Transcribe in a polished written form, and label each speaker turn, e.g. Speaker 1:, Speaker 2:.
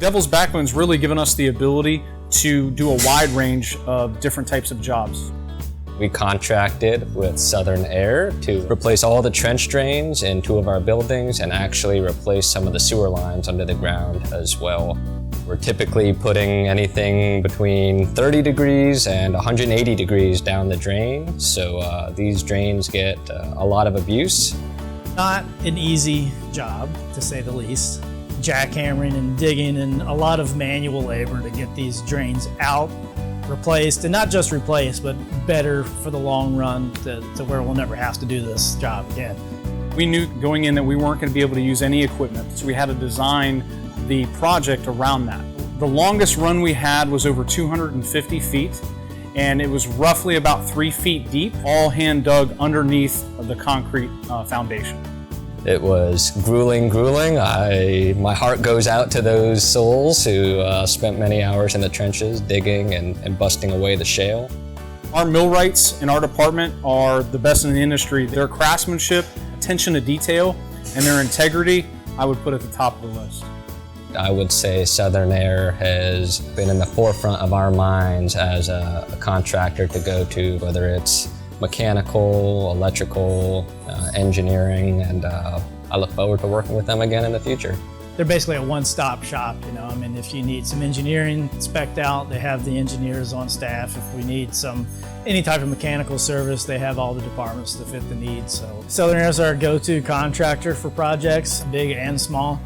Speaker 1: Devils Backbone's really given us the ability to do a wide range of different types of jobs.
Speaker 2: We contracted with Southern Air to replace all the trench drains in 2 of our buildings and actually replace some of the sewer lines under the ground as well. We're typically putting anything between 30 degrees and 180 degrees down the drain, so these drains get a lot of abuse.
Speaker 3: Not an easy job, to say the least. Jackhammering and digging and a lot of manual labor to get these drains out, replaced, and not just replaced, but better for the long run to where we'll never have to do this job again.
Speaker 1: We knew going in that we weren't going to be able to use any equipment, so we had to design the project around that. The longest run we had was over 250 feet, and it was roughly about 3 feet deep, all hand dug underneath the concrete foundation.
Speaker 2: It was grueling. My heart goes out to those souls who spent many hours in the trenches digging and busting away the shale.
Speaker 1: Our millwrights in our department are the best in the industry. Their craftsmanship, attention to detail, and their integrity, I would put at the top of the list.
Speaker 2: I would say Southern Air has been in the forefront of our minds as a contractor to go to, whether it's mechanical, electrical, engineering, and I look forward to working with them again in the future.
Speaker 3: They're basically a one-stop shop, I mean, if you need some engineering spec'd out, they have the engineers on staff. If we need any type of mechanical service, they have all the departments to fit the needs. So Southern Air is our go-to contractor for projects, big and small.